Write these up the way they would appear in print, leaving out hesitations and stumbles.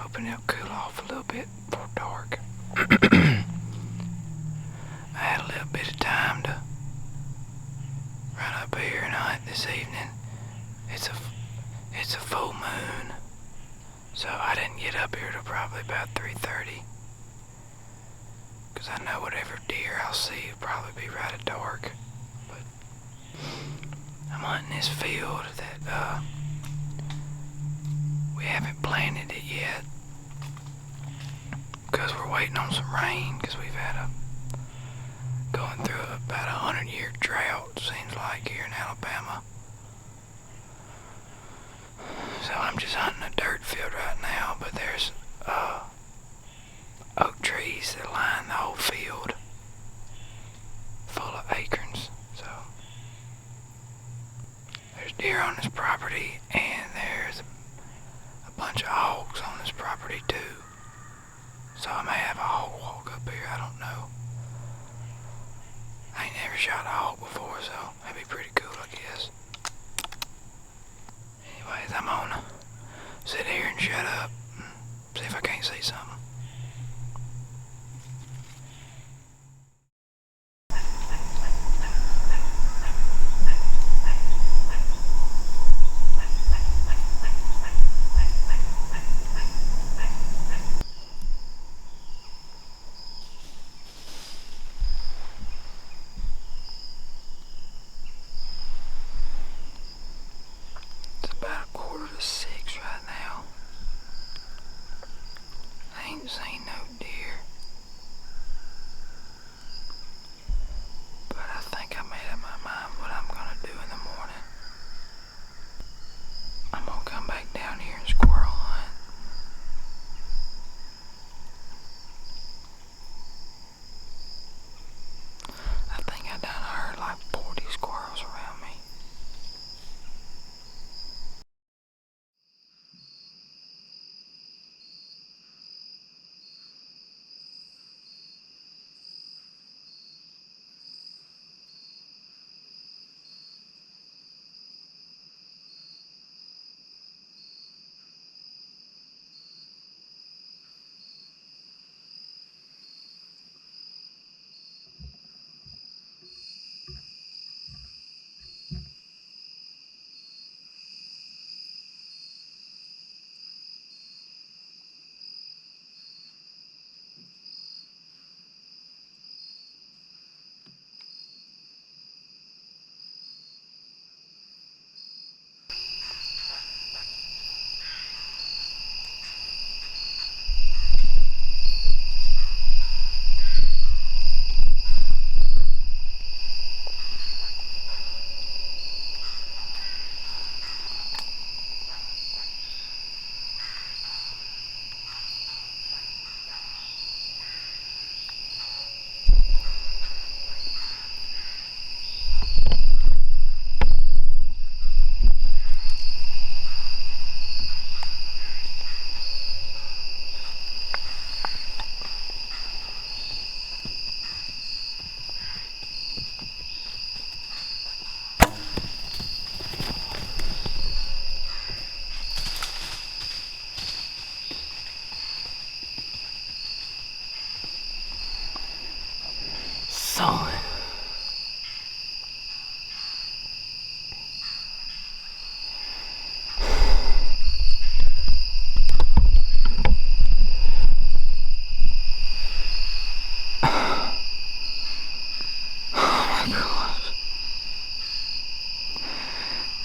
hoping it'll cool off a little bit before dark. I had a little bit of time to run up here and hunt this evening. It's a full moon, so I didn't get up here till probably about 3:30. Cause I know whatever deer I'll see will probably be right at dark. But I'm hunting this field that we haven't planted it yet. Cause we're waiting on some rain. Cause we've had going through about 100-year drought, seems like, here in Alabama. So I'm just hunting a dirt field right now, but there's oak trees that line the whole field, full of acorns. So there's deer on this property, and there's a bunch of hogs on this property too. So I may have a hog walk up here, I don't know. I ain't never shot a hog before, so that'd be pretty cool, I guess. Anyways, I'm gonna sit here and shut up and see if I can't see something. About 5:45 right now. I ain't seen no deer, but I think I made up my mind what I'm gonna do in the morning. I'm gonna come back down here and squirrel hunt. I think I done heard like 40 squirrels around me. Son. Oh my gosh.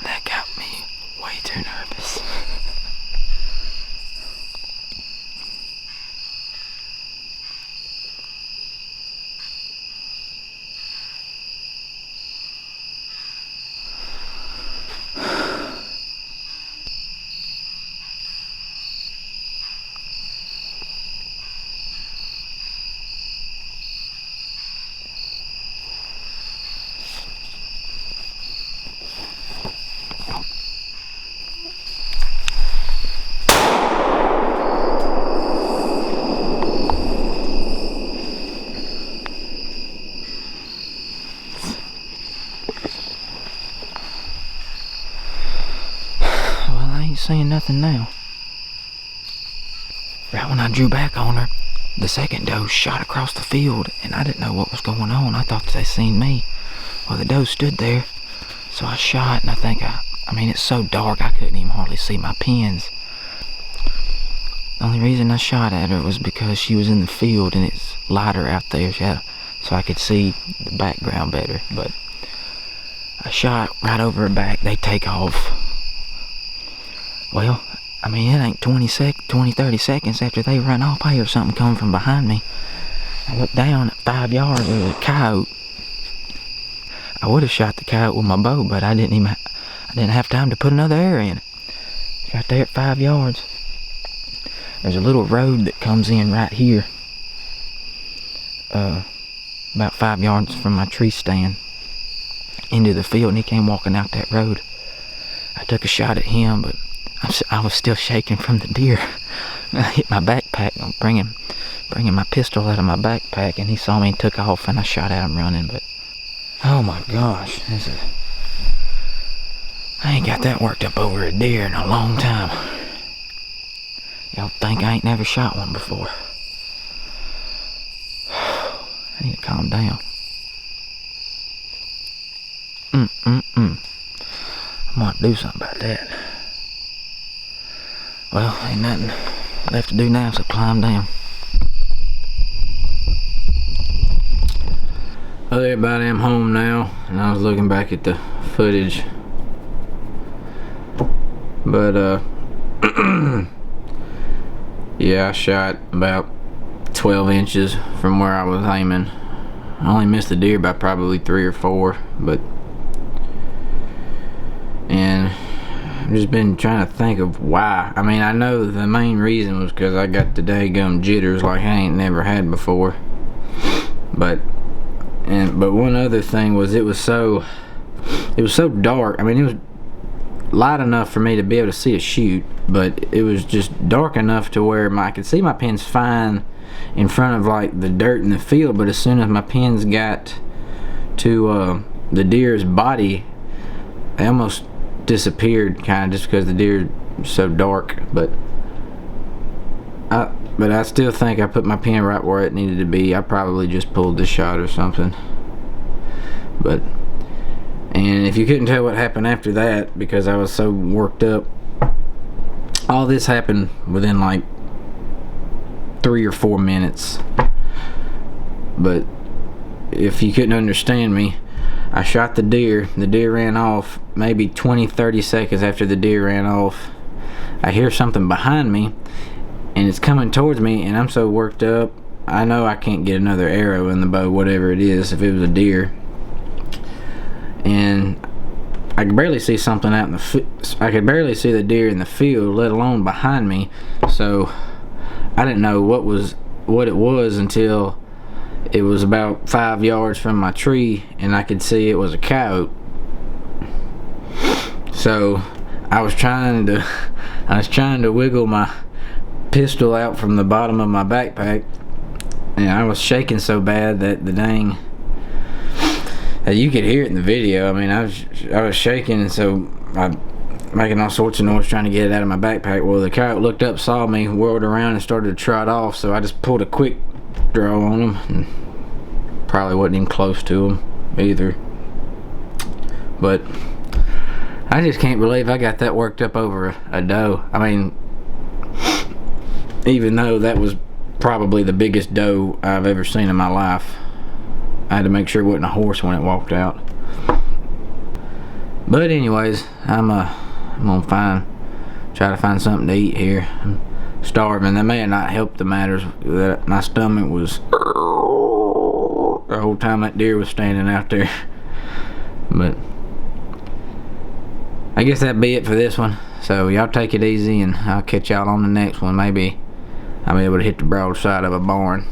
That got me way too nervous. Well, I ain't saying nothing now. right when I drew back on her, the second doe shot across the field, and I didn't know what was going on. I thought they seen me. Well, the doe stood there, so I shot, and I mean, it's so dark I couldn't even hardly see my pins. The only reason I shot at her was because she was in the field and it's lighter out there, so I could see the background better. But I shot right over her back. They take off. Well, I mean, it ain't 20, 30 seconds after they run off, I hear something coming from behind me. I looked down at 5 yards, there was a coyote. I would have shot the coyote with my bow, but I didn't have time to put another arrow in it. Right there at 5 yards. There's a little road that comes in right here. About 5 yards from my tree stand into the field, and he came walking out that road. I took a shot at him, but I was still shaking from the deer. I hit my backpack, bringing my pistol out of my backpack, and he saw me and took off, and I shot at him running. But oh my gosh, I ain't got that worked up over a deer in a long time. Y'all think I ain't never shot one before. I need to calm down. I'm gonna do something about that. Well, ain't nothing left to do now, so climb down. Well, everybody, I'm home now, and I was looking back at the footage. But, yeah, I shot about 12 inches from where I was aiming. I only missed the deer by probably 3 or 4, and I've just been trying to think of why. I mean, I know the main reason was because I got the daggum jitters like I ain't never had before. But one other thing was it was so dark. I mean, it was light enough for me to be able to see a shoot, but it was just dark enough to where I could see my pins fine in front of like the dirt in the field, but as soon as my pins got to the deer's body, they almost disappeared, kind of, just because the deer was so dark. But I still think I put my pin right where it needed to be. I probably just pulled the shot or something. And if you couldn't tell what happened after that, because I was so worked up, all this happened within like 3 or 4 minutes. But if you couldn't understand me, I shot the deer ran off. Maybe 20-30 seconds after the deer ran off, I hear something behind me, and it's coming towards me, and I'm so worked up, I know I can't get another arrow in the bow, whatever it is, if it was a deer. And I could barely see something out in the I could barely see the deer in the field, let alone behind me. So I didn't know what it was until it was about 5 yards from my tree, and I could see it was a coyote. So I was trying to wiggle my pistol out from the bottom of my backpack, and I was shaking so bad that you could hear it in the video. I mean, I was shaking, and so I making all sorts of noise trying to get it out of my backpack. Well, the coyote looked up, saw me, whirled around, and started to trot off. So I just pulled a quick draw on him, and probably wasn't even close to him either. But I just can't believe I got that worked up over a doe. I mean, even though that was probably the biggest doe I've ever seen in my life, I had to make sure it wasn't a horse when it walked out. But anyways, I'm gonna try to find something to eat here. I'm starving. That may have not helped the matters. That my stomach was the whole time that deer was standing out there. But I guess that'd be it for this one. So y'all take it easy, and I'll catch y'all on the next one. Maybe I'll be able to hit the broadside of a barn.